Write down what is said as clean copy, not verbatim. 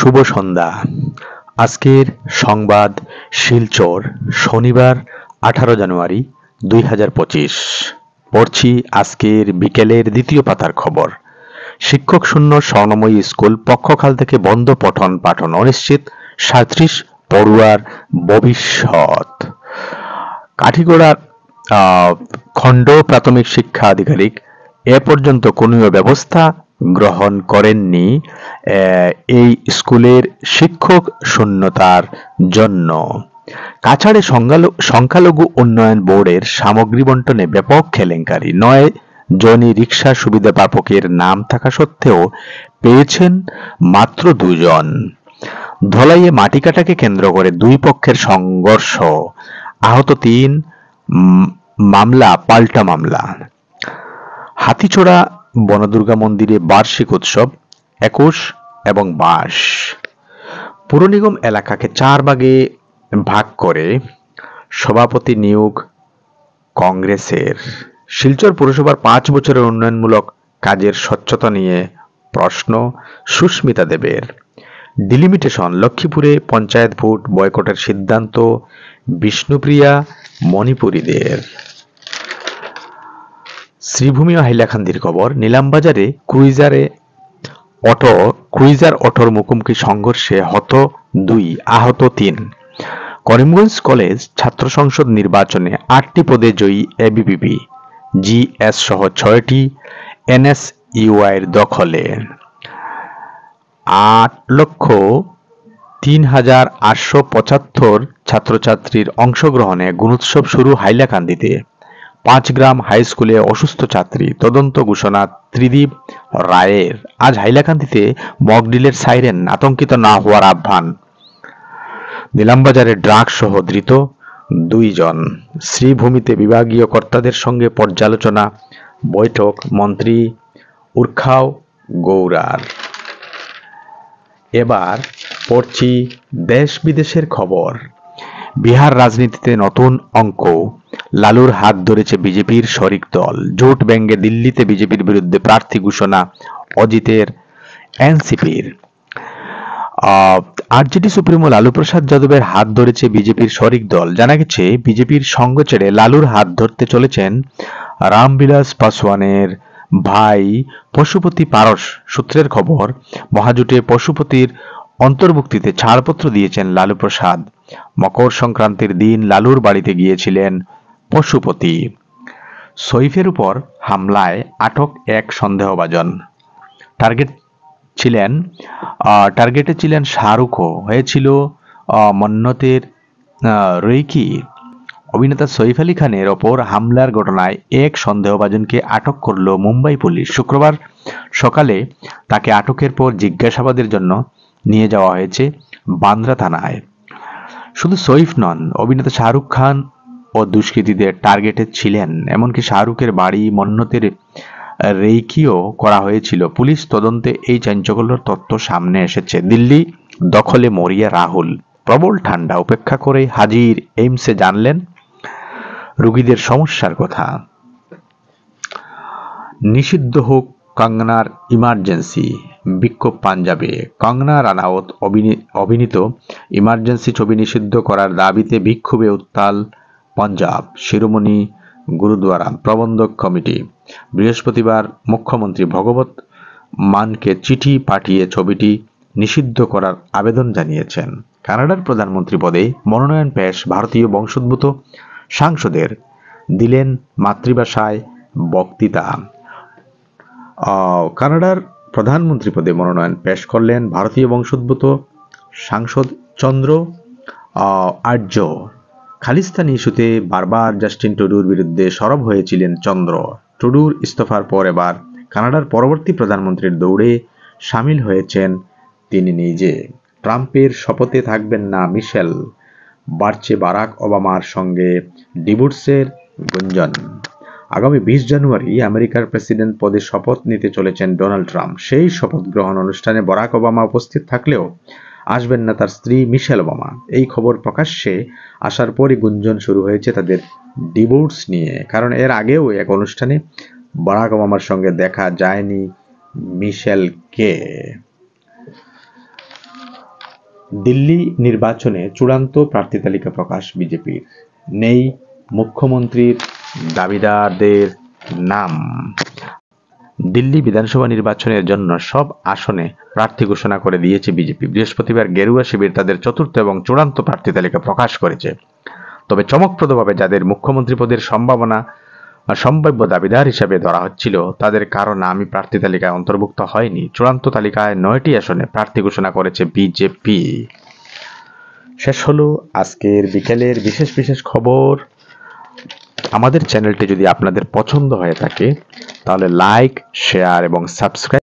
শুভ সন্ধ্যা। আজকের সংবাদ শিলচর, শনিবার 18 জানুয়ারি 2025। পড়ছি আজকের বিকেলের দ্বিতীয় পাতার খবর। শিক্ষক শূন্য স্বর্ণময়ী স্কুল, পক্ষকাল থেকে বন্ধ, পঠন পাঠন অনিশ্চিত, 37 পড়ুয়ার ভবিষ্যৎ। কাঠিগড়ার খণ্ড প্রাথমিক শিক্ষা আধিকারিক এ পর্যন্ত কোনো ব্যবস্থা গ্রহণ করেননি এই স্কুলের শিক্ষক শূন্যতার জন্য। কাছাড়ে সংখ্যালঘু উন্নয়ন বোর্ডের সামগ্রী বন্টনে ব্যাপক কেলেঙ্কারি। 9 জনই রিকশা সুবিধা প্রাপকের নাম থাকা সত্ত্বেও পেয়েছেন মাত্র 2 জন। ধলাইয়ে মাটি কাটাকে কেন্দ্র করে দুই পক্ষের সংঘর্ষ, আহত 3, মামলা পাল্টা মামলা। হাতিছড়া বনদুর্গা মন্দিরে বার্ষিক উৎসব 21 এবং 22। পুর নিগম এলাকাকে 4 ভাগে ভাগ করে সভাপতি নিয়োগ কংগ্রেসের। শিলচর পুরসভার 5 বছরের উন্নয়নমূলক কাজের স্বচ্ছতা নিয়ে প্রশ্ন সুস্মিতা দেবের। ডিলিমিটেশন, লক্ষ্মীপুরে পঞ্চায়েত ভোট বয়কটের সিদ্ধান্ত বিষ্ণুপ্রিয়া মণিপুরীদের। শ্রীভূমি ও হাইলাকান্দির খবর। নিলামবাজারে ক্রুইজার অটোর মুখোমুখি সংঘর্ষে হত 2, আহত 3। করিমগঞ্জ কলেজ ছাত্র সংসদ নির্বাচনে 8টি পদে জয়ী এবিভিপি, জিএস সহ 6টি এনএসইউআইয়ের দখলে। 8,03,875 ছাত্রছাত্রীর অংশগ্রহণে গুণোৎসব শুরু হাইলাকান্দিতে। 5 গ্রাম হাই স্কুলে অসুস্থ ছাত্রী, তদন্ত ঘোষণা ত্রিদীপ রায়ের। আজ হাইলাকান্দিতে মকডিলের সাইরেন, আতঙ্কিত না হওয়ার আহ্বান। নিলামবাজারে ড্রাগ সহ ধৃত 2 জন। শ্রীভূমিতে বিভাগীয় কর্তাদের সঙ্গে পর্যালোচনা বৈঠক মন্ত্রী উর্খাও গৌড়ার। এবার পড়ছি দেশ বিদেশের খবর। বিহার রাজনীতিতে নতুন অঙ্ক, লালুর হাত ধরেছে বিজেপির শরিক দল। জোট ভেঙে দিল্লিতে বিজেপির বিরুদ্ধে প্রার্থী ঘোষণা অজিতের, এনসিপির। আরজেডি সুপ্রিমো লালু প্রসাদ যাদবের হাত ধরেছে বিজেপির শরিক দল। জানা গেছে বিজেপির সঙ্গ ছেড়ে লালুর হাত ধরতে চলেছেন রামবিলাস পাসওয়ানের ভাই পশুপতি পারস। সূত্রের খবর, মহাজোটে পশুপতির অন্তর্ভুক্তিতে ছাড়পত্র দিয়েছেন লালু প্রসাদ। মকর সংক্রান্তির দিন লালুর বাড়িতে গিয়েছিলেন পশুপতি। সইফের উপর হামলায় আটক এক সন্দেহভাজন। টার্গেটে ছিলেন শাহরুখও, হয়েছিল মন্নতের রৈকি। অভিনেতা সইফ আলী খানের ওপর হামলার ঘটনায় এক সন্দেহভাজনকে আটক করল মুম্বাই পুলিশ। শুক্রবার সকালে তাকে আটকের পর জিজ্ঞাসাবাদের জন্য নিয়ে যাওয়া হয়েছে বান্দ্রা থানায়। শুধু সইফ নন, অভিনেতা শাহরুখ খান ও দুষ্কৃতীদের টার্গেটে ছিলেন। এমনকি শাহরুখের বাড়ি মন্নতের রেইকিও করা হয়েছিল। পুলিশ তদন্তে এই চাঞ্চল্যকর তথ্য সামনে এসেছে। দিল্লি দখলে মরিয়া রাহুল। প্রবল ঠান্ডা উপেক্ষা করে হাজির এইমসে, জানলেন রোগীদের সমস্যার কথা। নিষিদ্ধ হোক কঙ্গনার ইমার্জেন্সি, বিক্ষোভ পাঞ্জাবে। কঙ্গনা রানাওয়াত অভিনীত ইমার্জেন্সি ছবি নিষিদ্ধ করার দাবিতে বিক্ষোভে উত্তাল পাঞ্জাব। শিরোমণি গুরুদ্বারা প্রবন্ধক কমিটি বৃহস্পতিবার মুখ্যমন্ত্রী ভগবত মানকে চিঠি পাঠিয়ে ছবিটি নিষিদ্ধ করার আবেদন জানিয়েছেন। কানাডার প্রধানমন্ত্রী পদে মনোনয়ন পেশ ভারতীয় বংশোদ্ভূত সাংসদের, দিলেন মাতৃভাষায় বক্তৃতা। কানাডার প্রধানমন্ত্রী পদে মনোনয়ন পেশ করলেন ভারতীয় বংশোদ্ভূত সাংসদ চন্দ্র আর্য। খালিস্তানি ইস্যুতে বারবার জাস্টিন ট্রুডোর বিরুদ্ধে সরব হয়েছিলেন চন্দ্র। ট্রুডোর ইস্তফার পর এবার কানাডার পরবর্তী প্রধানমন্ত্রীর দৌড়ে সামিল হয়েছেন তিনি নিজে। ট্রাম্পের শপথে থাকবেন না মিশেল, বাড়ছে বারাক ওবামার সঙ্গে ডিভোর্সের গুঞ্জন। আগামী 20 জানুয়ারি আমেরিকার প্রেসিডেন্ট পদে শপথ নিতে চলেছেন ডোনাল্ড ট্রাম্প। সেই শপথ গ্রহণ অনুষ্ঠানে বারাক ওবামা উপস্থিত থাকলেও আসবেন না তার স্ত্রী মিশেল ওবামা। এই খবর প্রকাশ্যে আসার পরই গুঞ্জন শুরু হয়েছে তাদের ডিভোর্স নিয়ে। কারণ এর আগেও এক অনুষ্ঠানে বারাক ওবামার সঙ্গে দেখা যায়নি মিশেলকে। দিল্লি নির্বাচনে চূড়ান্ত প্রার্থী তালিকা প্রকাশ বিজেপির, নেই মুখ্যমন্ত্রীর দাবিদারদের নাম। দিল্লি বিধানসভা নির্বাচনের জন্য সব আসনে প্রার্থী ঘোষণা করে দিয়েছে বিজেপি। বৃহস্পতিবার গেরুয়া শিবির তাদের চতুর্থ এবং চূড়ান্ত প্রার্থী তালিকা প্রকাশ করেছে। তবে চমকপ্রদভাবে যাদের মুখ্যমন্ত্রী পদের সম্ভাব্য দাবিদার হিসেবে ধরা হচ্ছিল, তাদের কারো নামই প্রার্থী তালিকায় অন্তর্ভুক্ত হয়নি। চূড়ান্ত তালিকায় 9টি আসনে প্রার্থী ঘোষণা করেছে বিজেপি। শেষ হলো আজকের বিকেলের বিশেষ খবর। আমাদের চ্যানেলটি যদি আপনাদের পছন্দ হয়ে থাকে তাহলে লাইক, শেয়ার এবং সাবস্ক্রাইব